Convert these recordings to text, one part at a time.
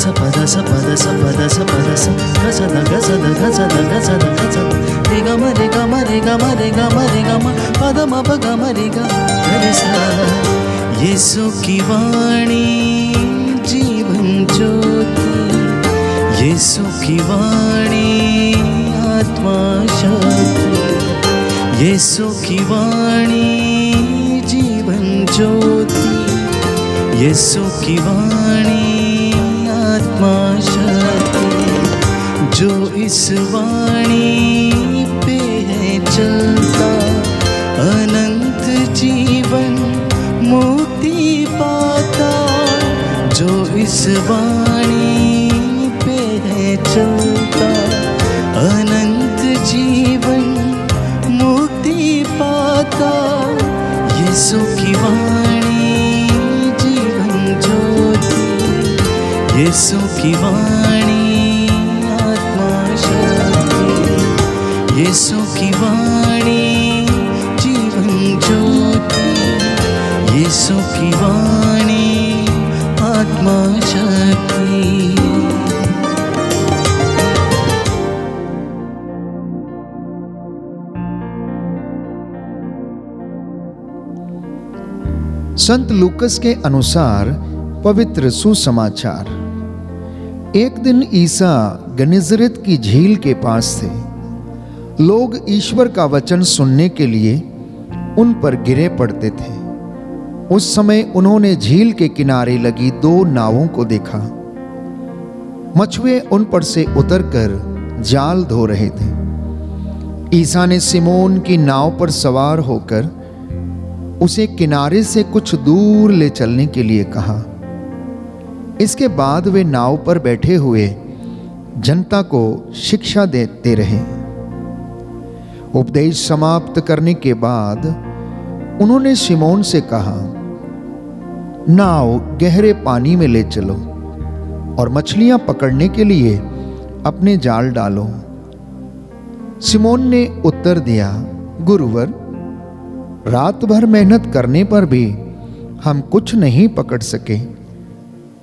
ಸ ಪದ ಸ ಪದ ಸ ಪದ ಸ ಪದ ಸ ಗಸದ ಗಸದ ಗಸದ ಗಸದ ಗಸದ ರಿ ಗ ಮ ರಿ ಗ ಮ ರಿ ಗ ಮ ರಿ ಗ ಮ ರಿ ಗ ಮ ಪದ ಮ ಪ ಗ ಮ ರಿ ಗ ರಿ ಸ यीशु की वाणी जीवन ज्योति, यीशु की वाणी आत्मा शक्ति, यीशु की वाणी जीवन ज्योति, यीशु की वाणी आत्मा शक्ति। जो इस वाणी पे है चलता अनंत जीवन मुक्ति पाता। जो इस वाणी पे है चलता अनंत जीवन मुक्ति पाता। यीशु की वाणी जीवन ज्योति, यीशु की वाणी आत्मा शक्ति, यीशु की वाणी जीवन ज्योति, यीशु की वाणी आत्मा शक्ति। संत लूकस के अनुसार पवित्र सुसमाचार। एक दिन ईसा गनेसरेत की झील के पास थे। लोग ईश्वर का वचन सुनने के लिए उन पर गिरे पड़ते थे। उस समय उन्होंने झील के किनारे लगी 2 नावों को देखा। मछुए उन पर से उतरकर जाल धो रहे थे। ईसा ने सिमोन की नाव पर सवार होकर उसे किनारे से कुछ दूर ले चलने के लिए कहा। इसके बाद वे नाव पर बैठे हुए जनता को शिक्षा देते रहे। उपदेश समाप्त करने के बाद उन्होंने सिमोन से कहा, नाव गहरे पानी में ले चलो और मछलियां पकड़ने के लिए अपने जाल डालो। सिमोन ने उत्तर दिया, गुरुवर, रात भर मेहनत करने पर भी हम कुछ नहीं पकड़ सके,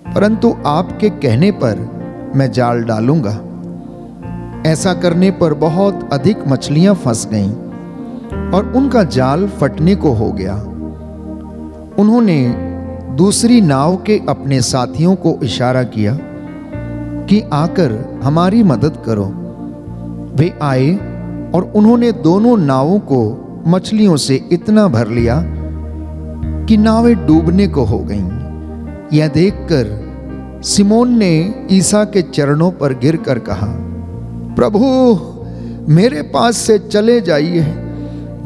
परंतु आपके कहने पर मैं जाल डालूंगा। ऐसा करने पर बहुत अधिक मछलियां फंस गईं और उनका जाल फटने को हो गया। उन्होंने दूसरी नाव के अपने साथियों को इशारा किया कि आकर हमारी मदद करो। वे आए और उन्होंने दोनों नावों को मछलियों से इतना भर लिया कि नावें डूबने को हो गईं। यह देखकर सिमोन ने ईसा के चरणों पर गिरकर कहा, प्रभु, मेरे पास से चले जाइए,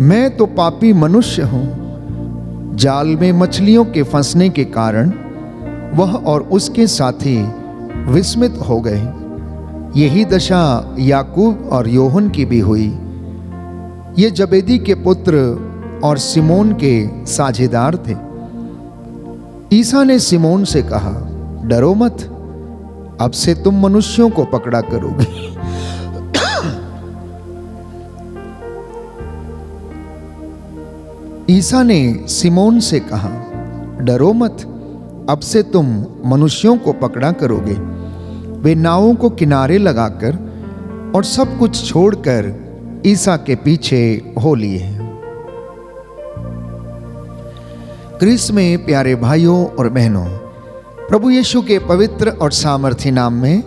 मैं तो पापी मनुष्य हूं। जाल में मछलियों के फंसने के कारण वह और उसके साथी विस्मित हो गए। यही दशा याकूब और योहन की भी हुई। ये जबेदी के पुत्र और सिमोन के साझेदार थे। ईसा ने सिमोन से कहा, डरो मत, अब से तुम मनुष्यों को पकड़ा करोगे। ईसा ने सिमोन से कहा, डरो मत, अब से तुम मनुष्यों को पकड़ा करोगे। वे नावों को किनारे लगाकर और सब कुछ छोड़कर ईसा के पीछे हो लिए। क्रिस्त में प्यारे भाइयों और बहनों, प्रभु यीशु के पवित्र और सामर्थी नाम में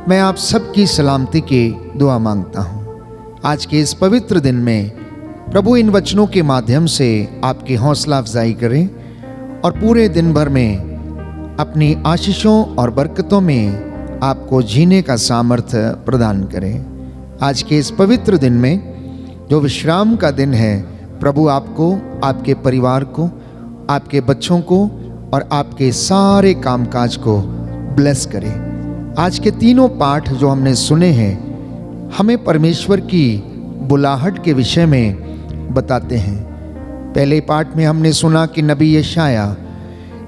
मैं आप सबकी सलामती की दुआ मांगता हूँ। आज के इस पवित्र दिन में प्रभु इन वचनों के माध्यम से आपकी हौसला अफजाई करें और पूरे दिन भर में अपनी आशीषों और बरकतों में आपको जीने का सामर्थ्य प्रदान करें। आज के इस पवित्र दिन में जो विश्राम का दिन है, प्रभु आपको, आपके परिवार को, आपके बच्चों को और आपके सारे कामकाज को ब्लेस करे। आज के तीनों पाठ जो हमने सुने हैं हमें परमेश्वर की बुलाहट के विषय में बताते हैं। पहले पाठ में हमने सुना कि नबी यशाया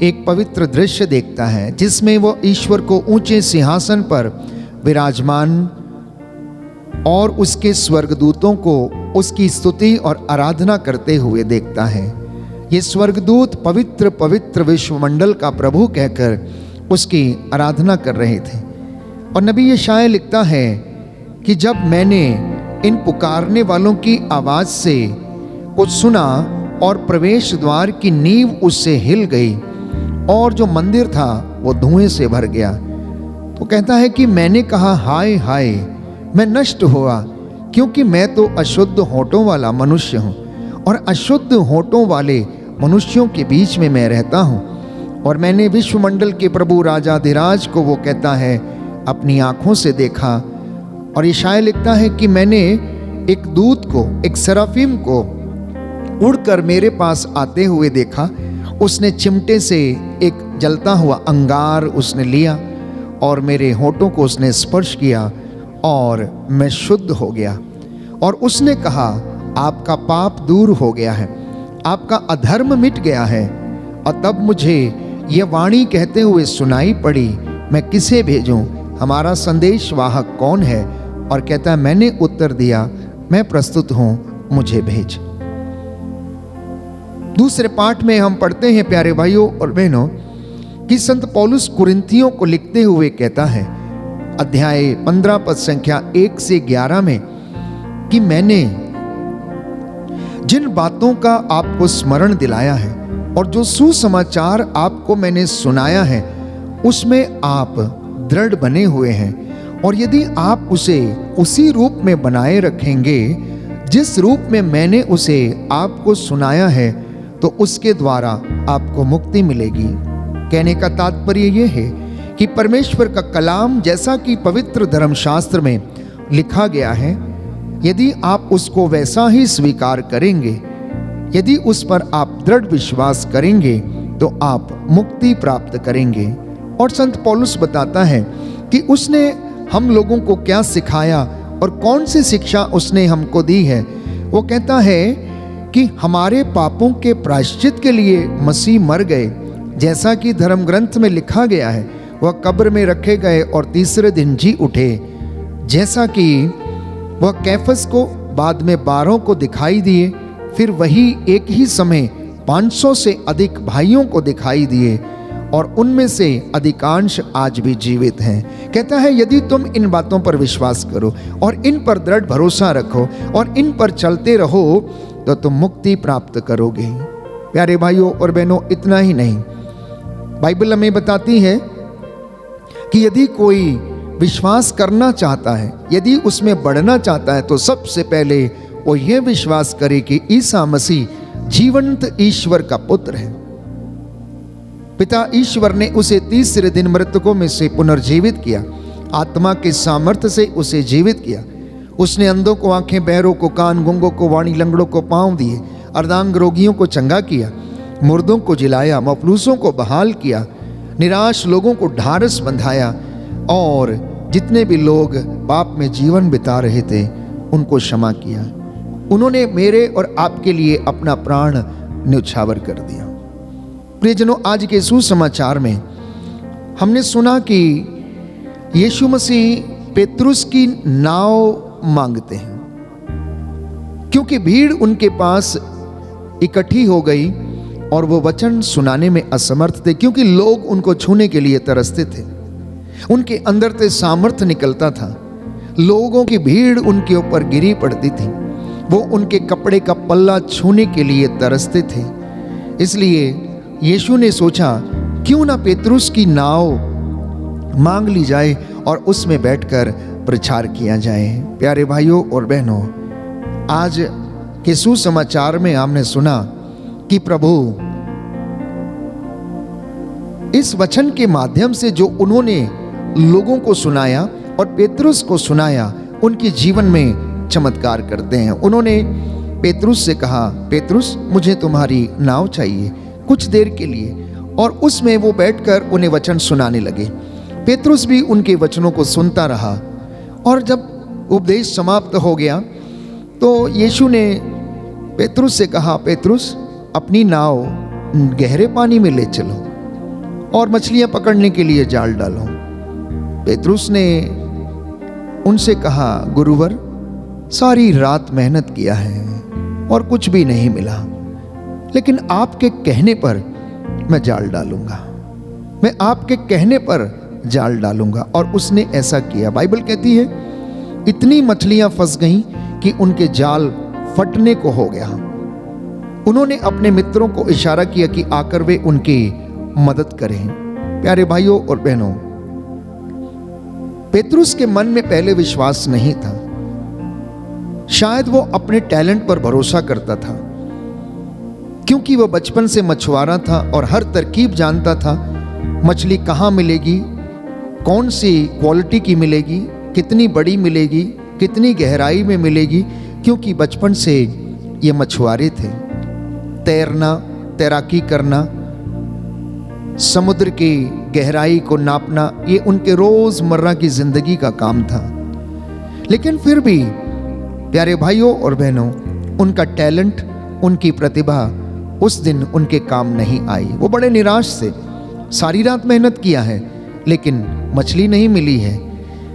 एक पवित्र दृश्य देखता है जिसमें वो ईश्वर को ऊंचे सिंहासन पर विराजमान और उसके स्वर्गदूतों को उसकी स्तुति और आराधना करते हुए देखता है। ये स्वर्गदूत पवित्र पवित्र विश्वमंडल का प्रभु कहकर उसकी आराधना कर रहे थे। और नबी यशायाह लिखता है कि जब मैंने इन पुकारने वालों की आवाज़ से कुछ सुना और प्रवेश द्वार की नींव उससे हिल गई और जो मंदिर था वो धुएं से भर गया। तो कहता है कि मैंने कहा, हाय हाय, मैं नष्ट हुआ, क्योंकि मैं तो अशुद्ध होठों वाला मनुष्य हूँ और अशुद्ध होठों वाले मनुष्यों के बीच में मैं रहता हूँ। और मैंने विश्वमंडल के प्रभु राजाधिराज को, वो कहता है, अपनी आँखों से देखा। और यशायाह लिखता है कि मैंने एक दूत को, एक सराफीम को उड़कर मेरे पास आते हुए देखा। उसने चिमटे से एक जलता हुआ अंगार उसने लिया और मेरे होठों को उसने स्पर्श किया और मैं शुद्ध हो गया। और उसने कहा, आपका पाप दूर हो गया है, आपका अधर्म मिट गया है। और तब मुझे यह वाणी कहते हुए सुनाई पड़ी, मैं किसे भेजूं, हमारा संदेश वाहक कौन है? और कहता है, मैंने उत्तर दिया, मैं प्रस्तुत हूं, मुझे भेज। दूसरे पाठ में हम पढ़ते हैं प्यारे भाइयों और बहनों कि संत पौलुस कुरिन्थियों को लिखते हुए कहता है, अध्याय 15 पद संख्या 1 से 11 में, कि मैंने जिन बातों का आपको स्मरण दिलाया है और जो सुसमाचार आपको मैंने सुनाया है, उसमें आप दृढ़ बने हुए हैं। और यदि आप उसे उसी रूप में बनाए रखेंगे जिस रूप में मैंने उसे आपको सुनाया है, तो उसके द्वारा आपको मुक्ति मिलेगी। कहने का तात्पर्य यह है कि परमेश्वर का कलाम, जैसा कि पवित्र धर्मशास्त्र में लिखा गया है, यदि आप उसको वैसा ही स्वीकार करेंगे, यदि उस पर आप दृढ़ विश्वास करेंगे, तो आप मुक्ति प्राप्त करेंगे। और संत पौलुस बताता है कि उसने हम लोगों को क्या सिखाया और कौन सी शिक्षा उसने हमको दी है। वो कहता है कि हमारे पापों के प्रायश्चित के लिए मसीह मर गए, जैसा कि धर्म ग्रंथ में लिखा गया है। वह कब्र में रखे गए और तीसरे दिन जी उठे, जैसा कि वह कैफस को, बाद में 12 को दिखाई दिए, फिर वही एक ही समय 500 से अधिक भाइयों को दिखाई दिए, और उनमें से अधिकांश आज भी जीवित हैं। कहता है, यदि तुम इन बातों पर विश्वास करो और इन पर दृढ़ भरोसा रखो और इन पर चलते रहो, तो तुम मुक्ति प्राप्त करोगे। प्यारे भाइयों और बहनों, इतना ही नहीं, बाइबल हमें बताती है कि यदि कोई विश्वास करना चाहता है, यदि उसमें बढ़ना चाहता है, तो सबसे पहले वो ये विश्वास करे कि ईसा मसीह जीवंत ईश्वर का पुत्र है। पिता ईश्वर ने उसे तीसरे दिन मृतकों में से पुनर्जीवित किया, आत्मा के सामर्थ्य से उसे जीवित किया। उसने अंधों को आंखें, बहरों को कान, गूंगों को वाणी, लंगड़ों को पांव दिए, अर्धांग रोगियों को चंगा किया, मुर्दों को जिलाया, मफलूसों को बहाल किया, निराश लोगों को ढारस बंधाया, और जितने भी लोग पाप में जीवन बिता रहे थे उनको क्षमा किया। उन्होंने मेरे और आपके लिए अपना प्राण न्यौछावर कर दिया। प्रियजनों, आज के सुसमाचार में हमने सुना कि यीशु मसीह पेतरुस की नाव मांगते हैं, क्योंकि भीड़ उनके पास इकट्ठी हो गई और वो वचन सुनाने में असमर्थ थे, क्योंकि लोग उनको छूने के लिए तरसते थे। उनके अंदर से सामर्थ्य निकलता था, लोगों की भीड़ उनके ऊपर गिरी पड़ती थी, वो उनके कपड़े का पल्ला छूने के लिए तरसते थे। इसलिए यीशु ने सोचा, क्यों ना पेतरुस की नाव मांग ली जाए और उसमें बैठकर प्रचार किया जाए। प्यारे भाइयों और बहनों, आज के सुसमाचार में हमने सुना कि प्रभु इस वचन के माध्यम से जो उन्होंने लोगों को सुनाया और पेतरुस को सुनाया, उनके जीवन में चमत्कार करते हैं। उन्होंने पेतरुस से कहा, पेतरुस, मुझे तुम्हारी नाव चाहिए कुछ देर के लिए, और उसमें वो बैठकर उन्हें वचन सुनाने लगे। पेतरुस भी उनके वचनों को सुनता रहा, और जब उपदेश समाप्त हो गया तो यीशु ने पेतरुस से कहा, पेतरुस, अपनी नाव गहरे पानी में ले चलो और मछलियां पकड़ने के लिए जाल डालो। पेतरुस ने उनसे कहा, गुरुवर, सारी रात मेहनत किया है और कुछ भी नहीं मिला, लेकिन आपके कहने पर मैं जाल डालूंगा। मैं आपके कहने पर जाल डालूंगा। और उसने ऐसा किया। बाइबल कहती है इतनी मछलियां फंस गईं कि उनके जाल फटने को हो गया। उन्होंने अपने मित्रों को इशारा किया कि आकर वे उनकी मदद करें। प्यारे भाइयों और बहनों, पेतरुस के मन में पहले विश्वास नहीं था। शायद वो अपने टैलेंट पर भरोसा करता था, क्योंकि वो बचपन से मछुआरा था और हर तरकीब जानता था। मछली कहाँ मिलेगी, कौन सी क्वालिटी की मिलेगी, कितनी बड़ी मिलेगी, कितनी गहराई में मिलेगी, क्योंकि बचपन से ये मछुआरे थे। तैरना, तैराकी करना, समुद्र की गहराई को नापना, ये उनके रोजमर्रा की जिंदगी का काम था। लेकिन फिर भी प्यारे भाइयों और बहनों, उनका टैलेंट, उनकी प्रतिभा उस दिन उनके काम नहीं आई। वो बड़े निराश से सारी रात मेहनत किया है, लेकिन मछली नहीं मिली है।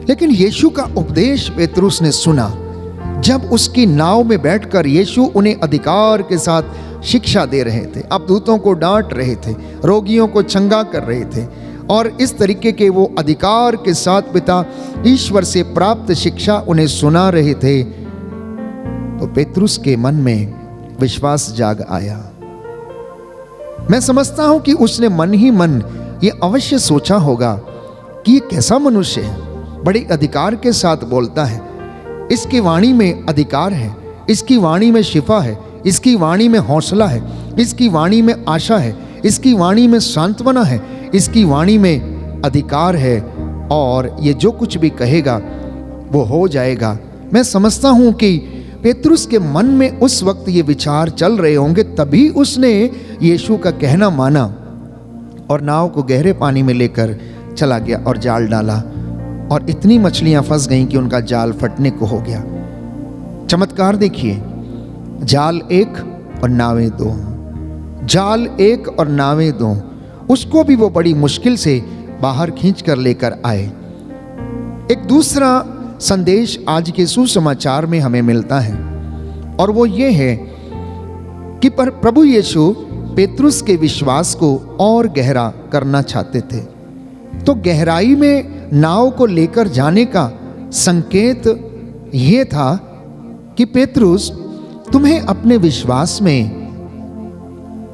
लेकिन यीशु का उपदेश पेतरुस ने सुना। जब उसकी नाव में बैठकर यीशु उन्हें अधिकार के साथ शिक्षा दे रहे थे, अबदूतों को डांट रहे थे, रोगियों को चंगा कर रहे थे, और इस तरीके के वो अधिकार के साथ पिता ईश्वर से प्राप्त शिक्षा उन्हें सुना रहे थे, तो पेतरुस के मन में विश्वास जाग आया। मैं समझता हूं कि उसने मन ही मन ये अवश्य सोचा होगा कि ये कैसा मनुष्य है, बड़े अधिकार के साथ बोलता है, इसकी वाणी में अधिकार है, इसकी वाणी में शिफा है, इसकी वाणी में हौसला है, इसकी वाणी में आशा है, इसकी वाणी में सांत्वना है, इसकी वाणी में अधिकार है, और ये जो कुछ भी कहेगा वो हो जाएगा। मैं समझता हूं कि पेतरुस के मन में उस वक्त ये विचार चल रहे होंगे, तभी उसने यीशु का कहना माना और नाव को गहरे पानी में लेकर चला गया और जाल डाला, और इतनी मछलियां फंस गईं कि उनका जाल फटने को हो गया। चमत्कार देखिए, जाल एक और नावें दो, जाल एक और नावें दो। उसको भी वो बड़ी मुश्किल से बाहर खींच कर लेकर आए। एक दूसरा संदेश आज के सुसमाचार में हमें मिलता है, और वो ये है कि प्रभु यीशु पेतरुस के विश्वास को और गहरा करना चाहते थे। तो गहराई में नाव को लेकर जाने का संकेत ये था कि पेतरुस, तुम्हें अपने विश्वास में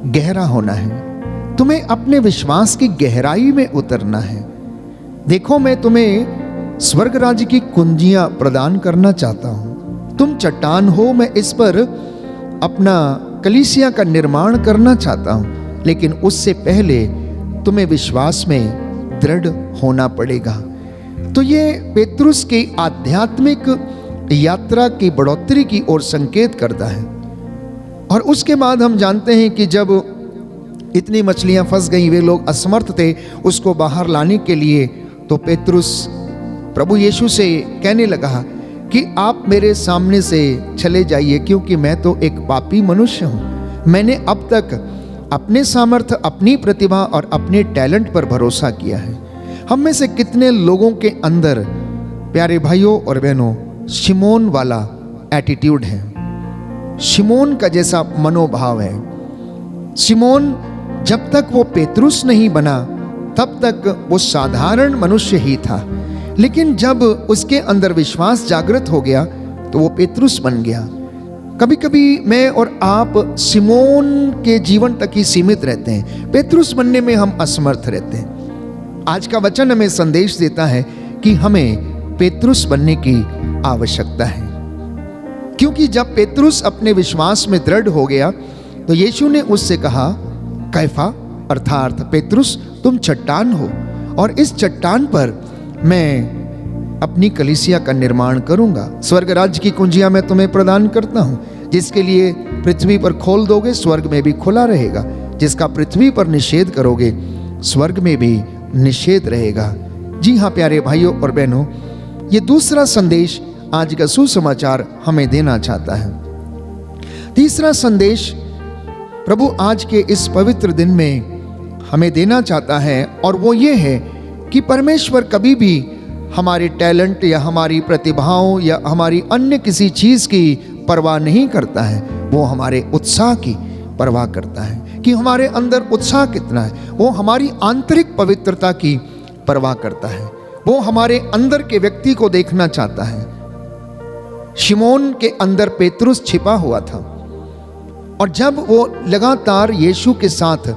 गहरा होना है, तुम्हें अपने विश्वास की गहराई में उतरना है। देखो, मैं तुम्हें स्वर्ग राज्य की कुंजियां प्रदान करना चाहता हूं। तुम चट्टान हो, मैं इस पर अपना कलीसिया का निर्माण करना चाहता हूं, लेकिन उससे पहले तुम्हें विश्वास में दृढ़ होना पड़ेगा। तो ये पेतरुस की आध्यात्मिक यात्रा की बढ़ोतरी की ओर संकेत करता है। और उसके बाद हम जानते हैं कि जब इतनी मछलियां फंस गई, वे लोग असमर्थ थे उसको बाहर लाने के लिए, तो पेतरुस प्रभु यीशु से कहने लगा कि आप मेरे सामने से चले जाइए, क्योंकि मैं तो एक पापी मनुष्य हूं। मैंने अब तक अपने सामर्थ्य, अपनी प्रतिभा और अपने टैलेंट पर भरोसा किया है। हम में से कितने लोगों के अंदर, प्यारे भाइयों और बहनों, शिमोन वाला एटीट्यूड है, शिमोन का जैसा मनोभाव है। शिमोन जब तक वो पेतरुस नहीं बना, तब तक वो साधारण मनुष्य ही था, लेकिन जब उसके अंदर विश्वास जागृत हो गया तो वो पेतरुस बन गया। कभी कभी मैं और आप शिमोन के जीवन तक ही सीमित रहते हैं, पेतरुस बनने में हम असमर्थ रहते हैं। आज का वचन हमें संदेश देता है कि हमें पेतरुस बनने की आवश्यकता है, क्योंकि जब पेतरुस अपने विश्वास में दृढ़ हो गया तो यीशु ने उससे कहा, कैफा अर्थात पेतरुस, तुम चट्टान हो, और इस चट्टान पर मैं अपनी कलीसिया का निर्माण करूंगा। स्वर्ग राज्य की कुंजियां मैं तुम्हें प्रदान करता हूं, जिसके लिए पृथ्वी पर खोल दोगे स्वर्ग में भी खुला रहेगा, जिसका पृथ्वी पर निषेध करोगे स्वर्ग में भी निषेध रहेगा। जी हाँ प्यारे भाइयों और बहनों, ये दूसरा संदेश आज का सुसमाचार हमें देना चाहता है। तीसरा संदेश प्रभु आज के इस पवित्र दिन में हमें देना चाहता है, और वो ये है कि परमेश्वर कभी भी हमारे टैलेंट या हमारी प्रतिभाओं या हमारी अन्य किसी चीज़ की परवाह नहीं करता है, वो हमारे उत्साह की परवाह करता है। कि हमारे अंदर उत्साह कितना है। वो हमारी आंतरिक पवित्रता की परवाह करता है। वो हमारे अंदर के व्यक्ति को देखना चाहता है। शिमोन के अंदर पेतरुस छिपा हुआ था, और जब वो लगातार यीशु के साथ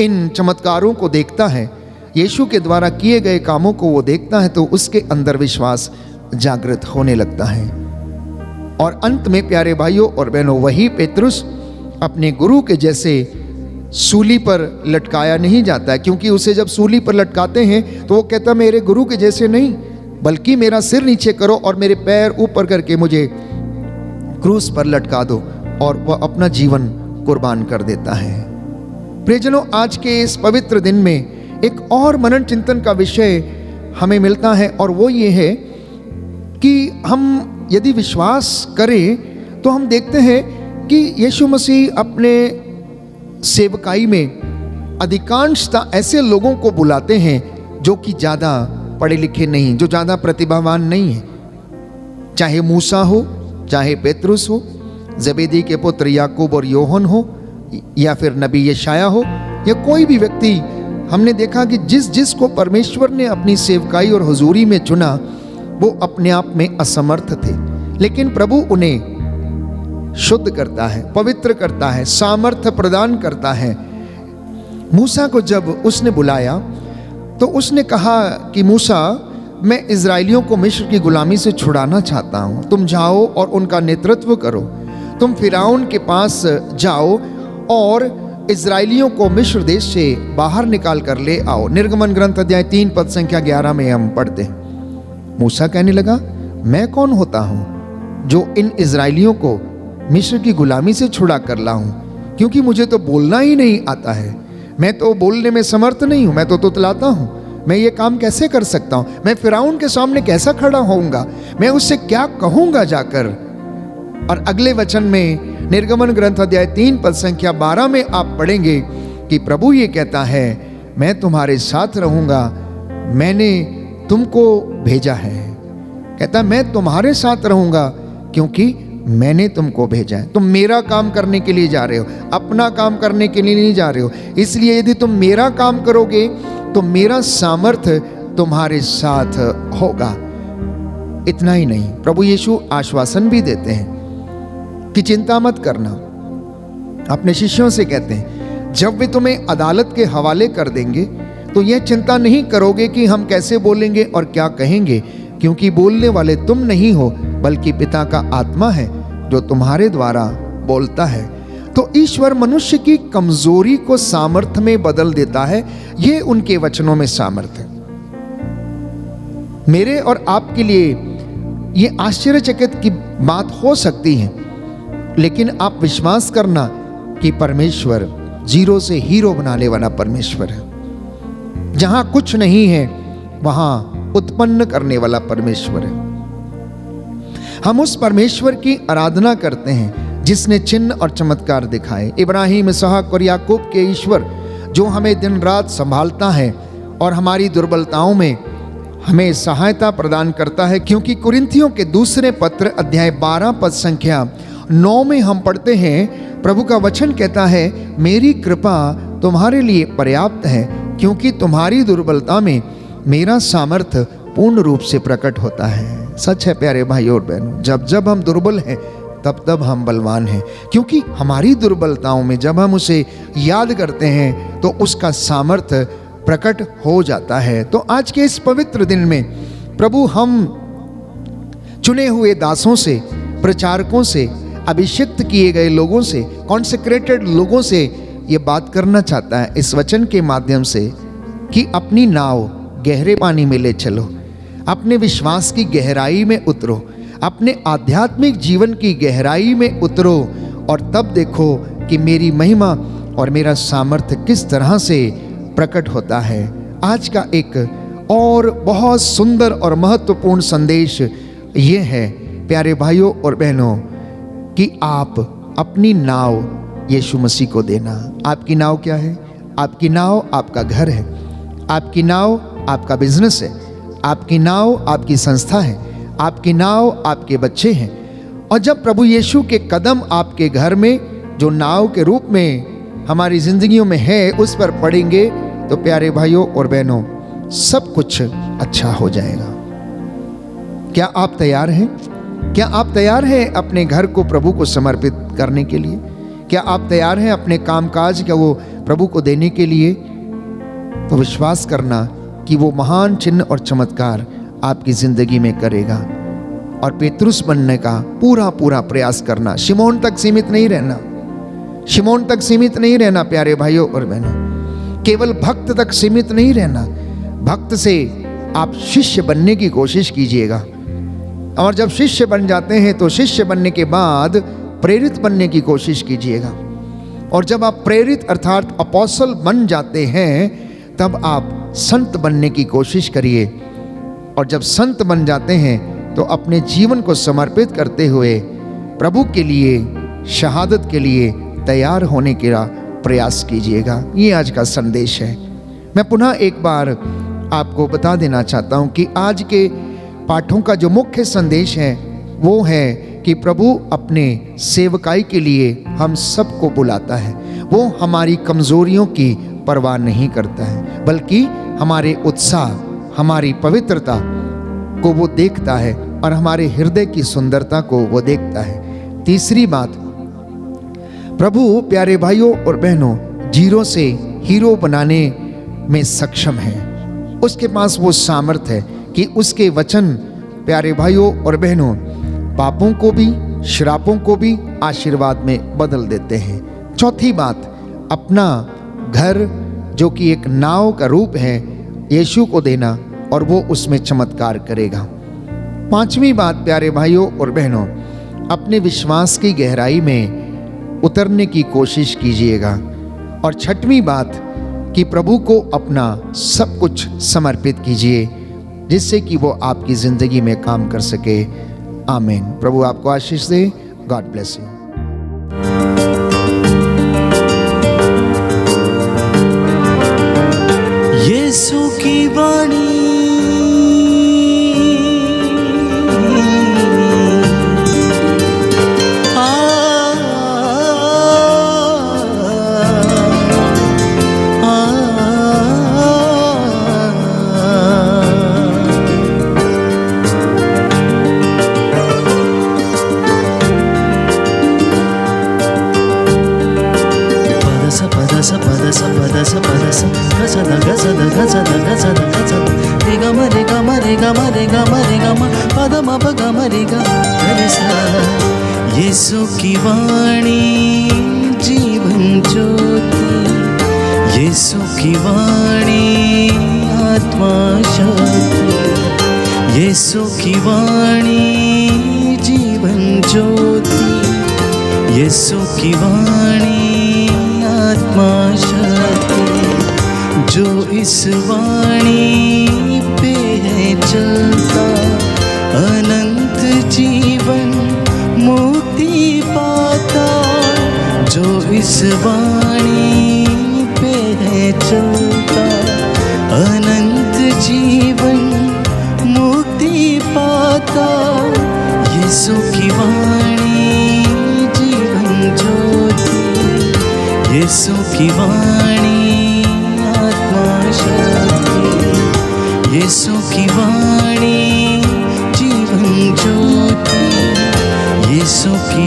इन चमत्कारों को देखता है, यीशु के द्वारा किए गए कामों को वो देखता है, तो उसके अंदर विश्वास जागृत होने लगता है। और अंत में प्यारे भाइयों और बहनों, वही पेतरुस अपने गुरु के जैसे सूली पर लटकाया नहीं जाता है, क्योंकि उसे जब सूली पर लटकाते हैं तो वो कहता मेरे गुरु के जैसे नहीं, बल्कि मेरा सिर नीचे करो और मेरे पैर ऊपर करके मुझे क्रूस पर लटका दो, और वह अपना जीवन कुर्बान कर देता है। प्रियजनों, आज के इस पवित्र दिन में एक और मनन चिंतन का विषय हमें मिलता है, और वो ये है कि हम यदि विश्वास करें तो हम देखते हैं कि यीशु मसीह अपने सेवकाई में अधिकांशतः ऐसे लोगों को बुलाते हैं जो कि ज़्यादा पढ़े लिखे नहीं, जो ज़्यादा प्रतिभावान नहीं है। चाहे मूसा हो, चाहे पेतरुस हो, जबेदी के पुत्र याकूब और योहन हो, या फिर नबी यशाया हो, या कोई भी व्यक्ति, हमने देखा कि जिस जिस को परमेश्वर ने अपनी सेवकाई और हुजूरी में चुना, वो अपने आप में असमर्थ थे, लेकिन प्रभु उन्हें शुद्ध करता है, पवित्र करता है, सामर्थ्य प्रदान करता है। मूसा को जब उसने बुलाया तो उसने कहा कि मूसा, मैं इजराइलियों को मिस्र की गुलामी से छुड़ाना चाहता हूँ, तुम जाओ और उनका नेतृत्व करो। तुम फिरौन के पास जाओ और इजराइलियों को मिस्र देश से बाहर निकाल कर ले आओ। निर्गमन ग्रंथ अध्याय 3 पद संख्या 11 में हम पढ़ते हैं। मूसा कहने लगा, मैं कौन होता हूँ जो इन इजराइलियों को मिस्र की गुलामी से छुड़ा कर लाऊं, क्योंकि मुझे तो बोलना ही नहीं आता है। मैं तो बोलने में समर्थ नहीं हूं, मैं तो तुतलाता हूं। मैं ये काम कैसे कर सकता हूं? मैं फिरौन के सामने कैसा खड़ा होऊंगा? मैं उससे क्या कहूंगा जाकर? और अगले वचन में निर्गमन ग्रंथ अध्याय 3 पद संख्या 12 में आप पढ़ेंगे कि प्रभु ये कहता है, मैं तुम्हारे साथ रहूंगा, मैंने तुमको भेजा है। कहता मैं तुम्हारे साथ रहूंगा क्योंकि मैंने तुमको भेजा है। तुम मेरा काम करने के लिए जा रहे हो, अपना काम करने के लिए नहीं जा रहे हो। इसलिए यदि तुम मेरा काम करोगे तो मेरा सामर्थ्य तुम्हारे साथ होगा। इतना ही नहीं, प्रभु यीशु आश्वासन भी देते हैं कि चिंता मत करना। अपने शिष्यों से कहते हैं, जब वे तुम्हें अदालत के हवाले कर देंगे तो यह चिंता नहीं करोगे कि हम कैसे बोलेंगे और क्या कहेंगे, क्योंकि बोलने वाले तुम नहीं हो, बल्कि पिता का आत्मा है जो तुम्हारे द्वारा बोलता है। तो ईश्वर मनुष्य की कमजोरी को सामर्थ्य में बदल देता है। ये उनके वचनों में सामर्थ्य है। मेरे और आपके लिए ये आश्चर्यचकित की बात हो सकती है, लेकिन आप विश्वास करना कि परमेश्वर जीरो से हीरो बनाने वाला परमेश्वर है। जहां कुछ नहीं है वहां उत्पन्न करने वाला परमेश्वर है। हम उस परमेश्वर की आराधना करते हैं जिसने चिन्ह और चमत्कार दिखाए। इब्राहिम, इसहाक और याकूब के ईश्वर जो हमें दिन रात संभालता है और हमारी दुर्बलताओं में हमें सहायता प्रदान करता है। क्योंकि कुरिन्थियों के दूसरे पत्र अध्याय 12 पद संख्या 9 में हम पढ़ते हैं, प्रभु का वचन कहता है, मेरी कृपा तुम्हारे लिए पर्याप्त है, क्योंकि तुम्हारी दुर्बलता में मेरा सामर्थ्य पूर्ण रूप से प्रकट होता है। सच है प्यारे भाई और बहनों, जब जब हम दुर्बल हैं तब तब हम बलवान हैं, क्योंकि हमारी दुर्बलताओं में जब हम उसे याद करते हैं तो उसका सामर्थ्य प्रकट हो जाता है। तो आज के इस पवित्र दिन में प्रभु हम चुने हुए दासों से, प्रचारकों से, अभिषिक्त किए गए लोगों से, कॉन्सेक्रेटेड लोगों से ये बात करना चाहता है इस वचन के माध्यम से कि अपनी नाव गहरे पानी में ले चलो, अपने विश्वास की गहराई में उतरो, अपने आध्यात्मिक जीवन की गहराई में उतरो, और तब देखो कि मेरी महिमा और मेरा सामर्थ्य किस तरह से प्रकट होता है। आज का एक और बहुत सुंदर और महत्वपूर्ण संदेश ये है प्यारे भाइयों और बहनों कि आप अपनी नाव यीशु मसीह को देना। आपकी नाव क्या है? आपकी नाव आपका घर है, आपकी नाव आपका बिजनेस है, आपकी नाव आपकी संस्था है, आपकी नाव आपके बच्चे हैं। और जब प्रभु यीशु के कदम आपके घर में जो नाव के रूप में हमारी जिंदगियों में है उस पर पड़ेंगे तो प्यारे भाइयों और बहनों सब कुछ अच्छा हो जाएगा। क्या आप तैयार हैं? क्या आप तैयार हैं अपने घर को प्रभु को समर्पित करने के लिए? क्या आप तैयार हैं अपने कामकाज का वो प्रभु को देने के लिए? तो विश्वास करना कि वो महान चिन्ह और चमत्कार आपकी जिंदगी में करेगा। और पेतरुस बनने का पूरा पूरा प्रयास करना, शिमोन तक सीमित नहीं रहना, शिमोन तक सीमित नहीं रहना प्यारे भाइयों और बहनों, केवल भक्त तक सीमित नहीं रहना। भक्त से आप शिष्य बनने की कोशिश कीजिएगा, और जब शिष्य बन जाते हैं तो शिष्य बनने के बाद प्रेरित बनने की कोशिश कीजिएगा। और जब आप प्रेरित अर्थात अपोस्टल बन जाते हैं तब आप संत बनने की कोशिश करिए। और जब संत बन जाते हैं तो अपने जीवन को समर्पित करते हुए प्रभु के लिए, शहादत के लिए तैयार होने का प्रयास कीजिएगा। ये आज का संदेश है। मैं पुनः एक बार आपको बता देना चाहता हूँ कि आज के पाठों का जो मुख्य संदेश है वो है कि प्रभु अपने सेवकाई के लिए हम सबको बुलाता है। वो हमारी कमजोरियों की परवाह नहीं करता है, बल्कि हमारे उत्साह, हमारी पवित्रता को वो देखता है और हमारे हृदय की सुंदरता को वो देखता है। तीसरी बात, प्रभु प्यारे भाइयों और बहनों जीरो से हीरो बनाने में सक्षम है। उसके पास वो सामर्थ्य है कि उसके वचन प्यारे भाइयों और बहनों पापों को भी, श्रापों को भी आशीर्वाद में बदल देते हैं। चौथी बात, अपना घर जो कि एक नाव का रूप है यीशु को देना और वो उसमें चमत्कार करेगा। पांचवी बात प्यारे भाइयों और बहनों, अपने विश्वास की गहराई में उतरने की कोशिश कीजिएगा। और छठवीं बात कि प्रभु को अपना सब कुछ समर्पित कीजिए जिससे कि वो आपकी जिंदगी में काम कर सके। आमीन। प्रभु आपको आशीष दे। God bless you. यीशु की वाणी यीशु की वाणी जीवन ज्योति, यीशु की वाणी आत्मा शक्ति, यीशु की वाणी जीवन ज्योति, यीशु की वाणी आत्मा शक्ति। जो इस वाणी पे है चलता अनंत जीवन मुक्ति पाता। जो इस वाणी पे है चलता अनंत जीवन मुक्ति पाता। यीशु की वाणी जीवन ज्योति, यीशु की वाणी आत्मा शक्ति, यीशु की वाणी जीवन ज्योति, यीशु की